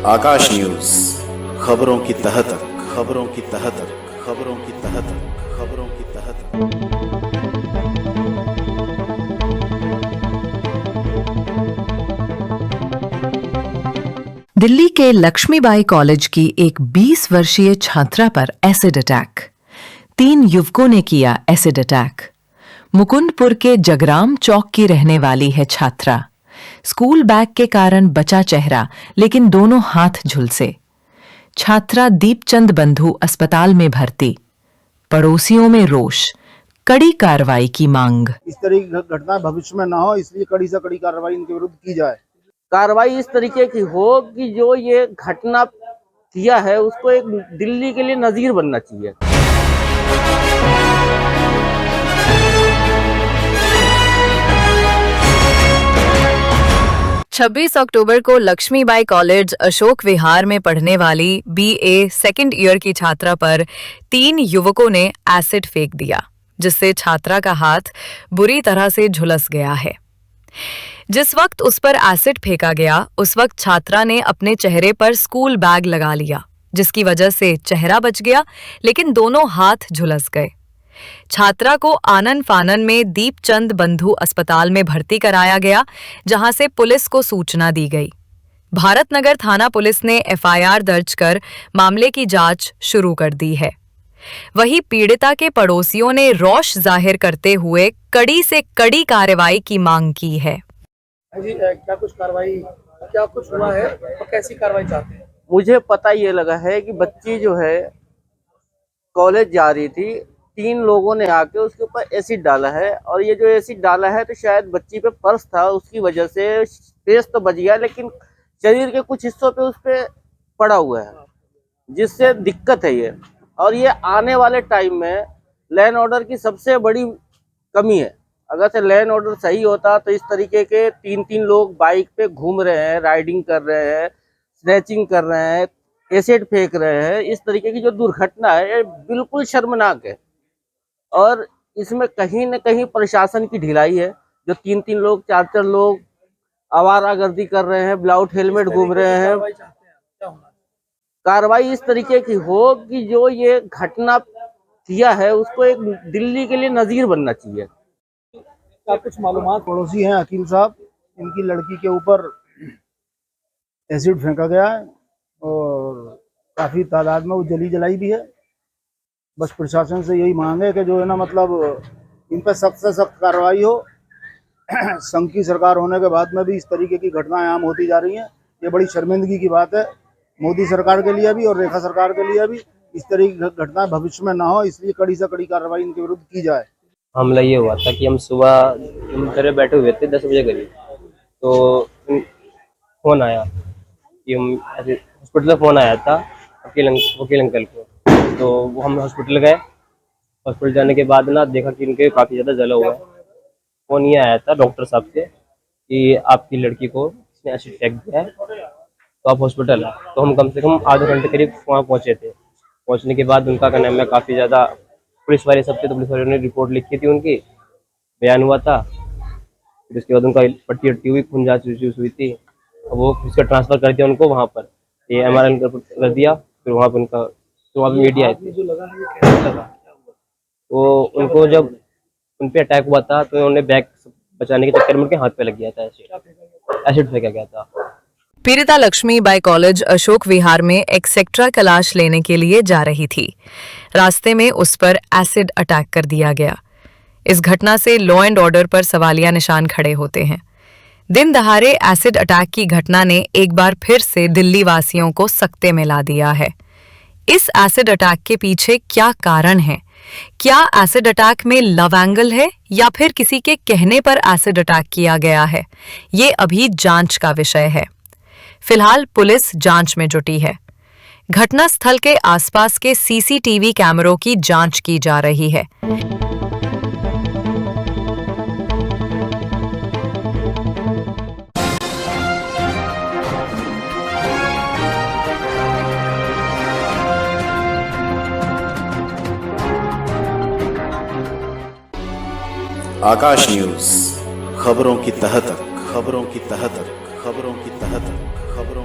आकाश news, खबरों की तह तक, खबरों की तह तक, खबरों की तह तक, खबरों की तह तक। दिल्ली के लक्ष्मीबाई कॉलेज की एक 20 वर्षीय छात्रा पर एसिड अटैक। 3 युवकों ने किया एसिड अटैक। मुकुंदपुर के जगराम चौक की रहने वाली है छात्रा। स्कूल बैग के कारण बचा चेहरा, लेकिन दोनों हाथ झुलसे। छात्रा दीपचंद बंधु अस्पताल में भर्ती। पड़ोसियों में रोष, कड़ी कार्रवाई की मांग। इस तरह की घटना भविष्य में ना हो, इसलिए कड़ी से कड़ी कार्रवाई इनके विरुद्ध की जाए। कार्रवाई इस तरीके की हो कि जो ये घटना किया है उसको एक दिल्ली के लिए नजीर बनना चाहिए। 26 अक्टूबर को लक्ष्मीबाई कॉलेज अशोक विहार में पढ़ने वाली BA सेकेंड ईयर की छात्रा पर 3 युवकों ने एसिड फेंक दिया, जिससे छात्रा का हाथ बुरी तरह से झुलस गया है। जिस वक्त उस पर एसिड फेंका गया, उस वक्त छात्रा ने अपने चेहरे पर स्कूल बैग लगा लिया, जिसकी वजह से चेहरा बच गया, लेकिन दोनों हाथ झुलस गए। छात्रा को आनन फानन में दीपचंद बंधु अस्पताल में भर्ती कराया गया, जहां से पुलिस को सूचना दी गई। भारत नगर थाना पुलिस ने FIR दर्ज कर मामले की जांच शुरू कर दी है। वहीं पीड़िता के पड़ोसियों ने रोष जाहिर करते हुए कड़ी से कड़ी कार्रवाई की मांग की है। जी, क्या कुछ कार्रवाई, क्या कुछ हुआ है और कैसी कार्रवाई चाहते हैं? मुझे पता ये लगा है कि बच्ची जो है कॉलेज जा रही थी, 3 लोगों ने आके उसके ऊपर एसिड डाला है, और ये जो एसिड डाला है तो शायद बच्ची पे पर्स था, उसकी वजह से फेस तो बच गया, लेकिन शरीर के कुछ हिस्सों पे उस पे पड़ा हुआ है, जिससे दिक्कत है ये। और ये आने वाले टाइम में लैंड ऑर्डर की सबसे बड़ी कमी है। अगर से लैंड ऑर्डर सही होता तो इस तरीके के 3-3 लोग बाइक पे घूम रहे हैं, राइडिंग कर रहे हैं, स्नैचिंग कर रहे हैं, एसिड फेंक रहे हैं, इस तरीके की जो दुर्घटना है ये बिल्कुल शर्मनाक है। और इसमें कहीं न कहीं प्रशासन की ढिलाई है। जो 3-3 लोग, 4-4 लोग आवारागर्दी कर रहे हैं, विदाउट हेलमेट घूम रहे हैं। कार्रवाई इस तरीके की हो कि जो ये घटना किया है उसको एक दिल्ली के लिए नजीर बनना चाहिए। क्या कुछ मालूमात? पड़ोसी हैं अकील साहब, इनकी लड़की के ऊपर एसिड फेंका गया है और काफी तादाद में वो जली जलाई भी है। बस प्रशासन से यही मांग है कि जो है ना, मतलब इन पर सख्त से सख्त कार्रवाई हो। संघ की सरकार होने के बाद में भी इस तरीके की घटनाएं आम होती जा रही हैं। ये बड़ी शर्मिंदगी की बात है, मोदी सरकार के लिए भी और रेखा सरकार के लिए भी। इस तरह की घटनाएं भविष्य में ना हो, इसलिए कड़ी से कड़ी कार्रवाई इनके विरुद्ध की जाए। हमला ये हुआ था कि हम सुबह घर बैठे हुए थे 10 बजे करीब, तो फोन आया कि हम ऐसे हॉस्पिटल में फ़ोन आया था वकील अंकल को। तो वो हम हॉस्पिटल गए। हॉस्पिटल जाने के बाद ना देखा कि इनके काफ़ी ज़्यादा जला हुआ है। फ़ोन ये आया था डॉक्टर साहब से कि आपकी लड़की को इसने एसिड फेंक दिया है, तो आप हॉस्पिटल है। तो हम कम से कम आधे घंटे करीब वहाँ पहुँचे थे। पहुँचने के बाद उनका कहना है काफ़ी ज़्यादा पुलिस वाले सब थे, तो पुलिस वालों ने रिपोर्ट लिखी थी, उनकी बयान हुआ था। फिर उसके बाद उनका पट्टी वट्टी हुई, खून जाँच हुई थी, और वो उसका ट्रांसफ़र कर दिया उनको वहाँ पर। ये MRI कर दिया। फिर वहाँ पर उनका वहाँ पे मीडिया आई थी। तो उनको जब उन पे अटैक हुआ था तो उन्होंने बैग बचाने के चक्कर में उनके हाथ पे लग गया था, एसिड फेंका गया था। पीड़िता लक्ष्मीबाई कॉलेज अशोक विहार में एक्सेट्रा क्लास लेने के लिए जा रही थी। रास्ते में उस पर एसिड अटैक कर दिया गया। इस घटना से लॉ एंड ऑर्डर पर सवालिया निशान खड़े होते हैं। दिन दहाड़े एसिड अटैक की घटना ने एक बार फिर से दिल्ली वासियों को सकते में ला दिया है। इस एसिड अटैक के पीछे क्या कारण है? क्या एसिड अटैक में लव एंगल है या फिर किसी के कहने पर एसिड अटैक किया गया है? ये अभी जांच का विषय है। फिलहाल पुलिस जांच में जुटी है। घटना स्थल के आसपास के CCTV कैमरों की जांच की जा रही है। आकाश न्यूज, खबरों की तह तक, खबरों की तह तक, खबरों की तह तक, खबरों